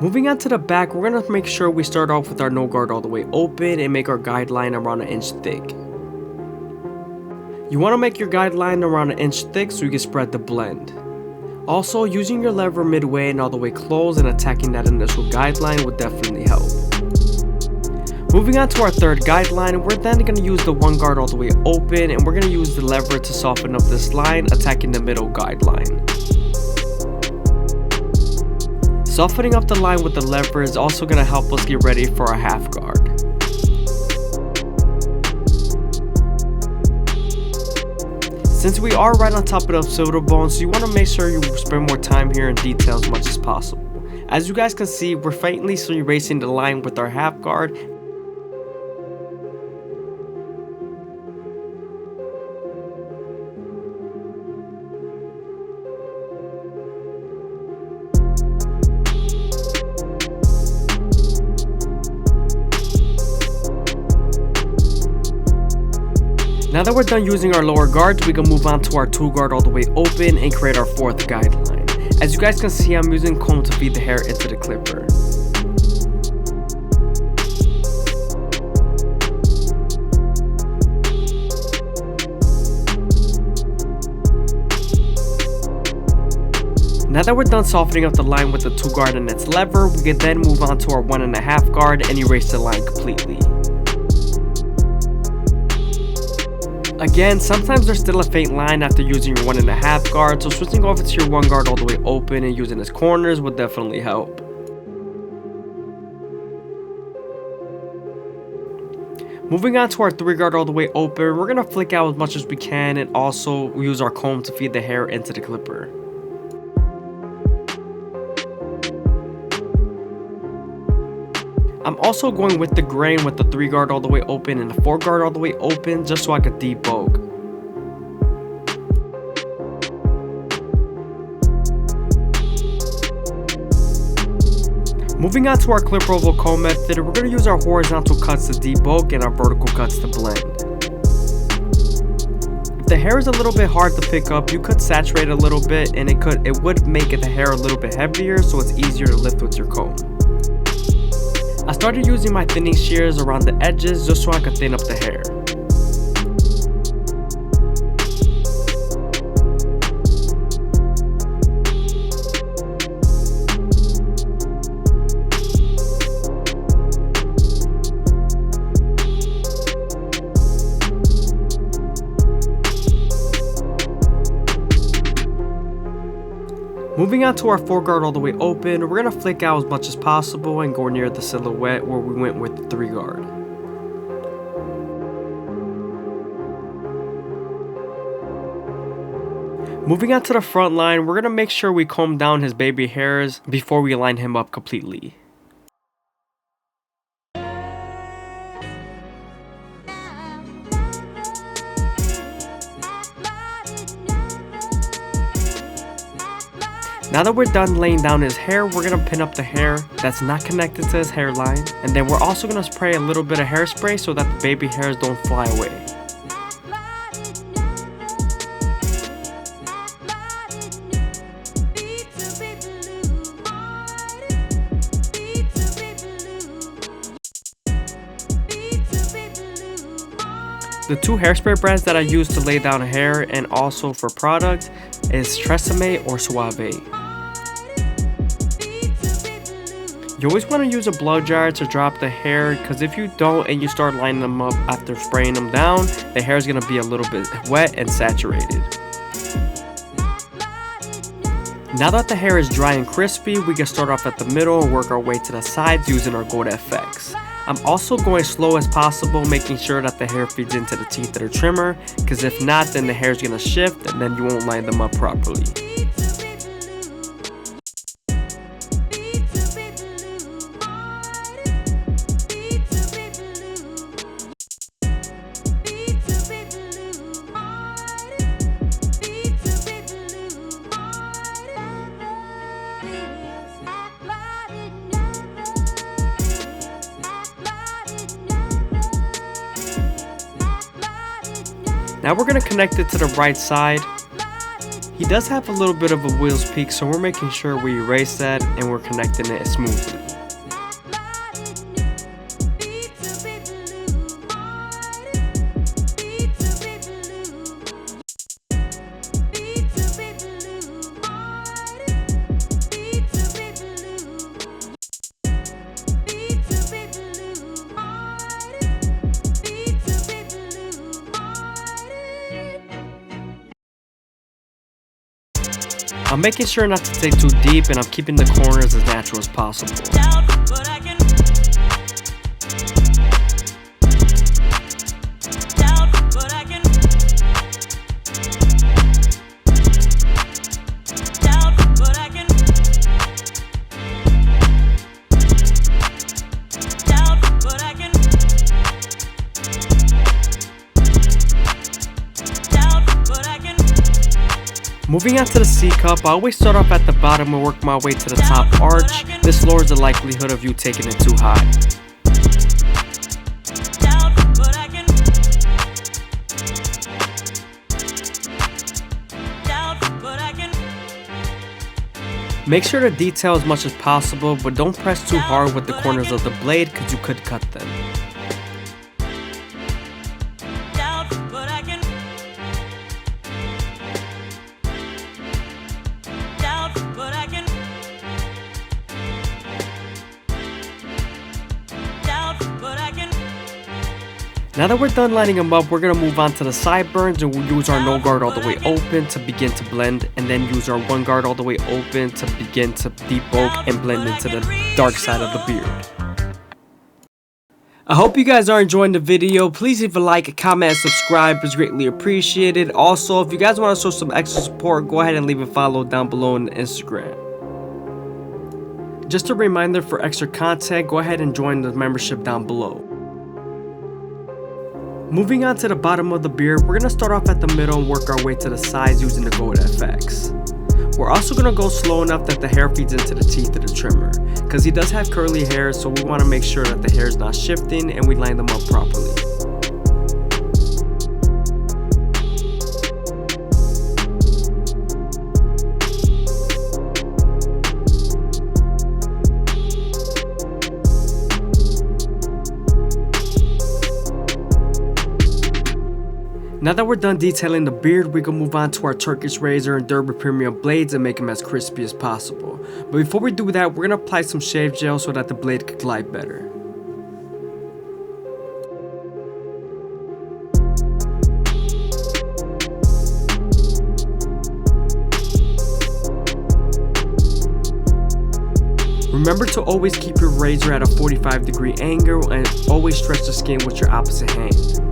Moving on to the back, we're going to make sure we start off with our no guard all the way open and make our guideline around 1 inch thick. You want to make your guideline around 1 inch thick so you can spread the blend. Also, using your lever midway and all the way closed and attacking that initial guideline would definitely help. Moving on to our third guideline, we're then going to use the 1 guard all the way open and we're going to use the lever to soften up this line, attacking the middle guideline. Softening up the line with the lever is also going to help us get ready for our half guard. Since we are right on top of the silver bone, so you want to make sure you spend more time here in detail as much as possible. As you guys can see, we're faintly erasing the line with our half guard. Now that we're done using our lower guards, we can move on to our 2 guard all the way open and create our 4th guideline. As you guys can see, I'm using comb to feed the hair into the clipper. Now that we're done softening up the line with the 2 guard and its lever, we can then move on to our 1.5 guard and erase the line completely. Again, sometimes there's still a faint line after using your 1.5 guard, so switching over to your 1 guard all the way open and using its corners would definitely help. Moving on to our 3 guard all the way open, we're going to flick out as much as we can and also use our comb to feed the hair into the clipper. I'm also going with the grain with the 3 guard all the way open and the 4 guard all the way open just so I could debug. Moving on to our clip oval comb method, we're going to use our horizontal cuts to debug and our vertical cuts to blend. If the hair is a little bit hard to pick up, you could saturate a little bit and it would make the hair a little bit heavier, so it's easier to lift with your comb. I started using my thinning shears around the edges just so I could thin up the hair. Moving on to our 4 guard all the way open, we're going to flick out as much as possible and go near the silhouette where we went with the 3 guard. Moving on to the front line, we're going to make sure we comb down his baby hairs before we line him up completely. Now that we're done laying down his hair, we're going to pin up the hair that's not connected to his hairline. And then we're also going to spray a little bit of hairspray so that the baby hairs don't fly away. The 2 hairspray brands that I use to lay down hair and also for product is Tresemme or Suave. You always want to use a blow dryer to drop the hair, because if you don't and you start lining them up after spraying them down, the hair is going to be a little bit wet and saturated. Now that the hair is dry and crispy, we can start off at the middle and work our way to the sides using our Gold FX. I'm also going slow as possible, making sure that the hair feeds into the teeth of the trimmer, because if not, then the hair is going to shift and then you won't line them up properly. Now we're going to connect it to the right side. He does have a little bit of a wheels peak, so we're making sure we erase that and we're connecting it smoothly. I'm making sure not to dig too deep, and I'm keeping the corners as natural as possible. Moving on to the C-cup, I always start off at the bottom and work my way to the top arch. This lowers the likelihood of you taking it too high. Make sure to detail as much as possible, but don't press too hard with the corners of the blade because you could cut them. Now that we're done lining them up, we're going to move on to the sideburns, and we'll use our no guard all the way open to begin to blend, and then use our one guard all the way open to begin to debulk and blend into the dark side of the beard. I hope you guys are enjoying the video. Please leave a like, comment, and subscribe. It's greatly appreciated. Also, if you guys want to show some extra support, go ahead and leave a follow down below on Instagram. Just a reminder, for extra content, go ahead and join the membership down below. Moving on to the bottom of the beard, we're going to start off at the middle and work our way to the sides using the Gold FX. We're also going to go slow enough that the hair feeds into the teeth of the trimmer, because he does have curly hair, so we want to make sure that the hair is not shifting and we line them up properly. Now that we're done detailing the beard, we can move on to our Turkish razor and Derby Premium blades and make them as crispy as possible. But before we do that, we're going to apply some shave gel so that the blade can glide better. Remember to always keep your razor at a 45-degree angle and always stretch the skin with your opposite hand.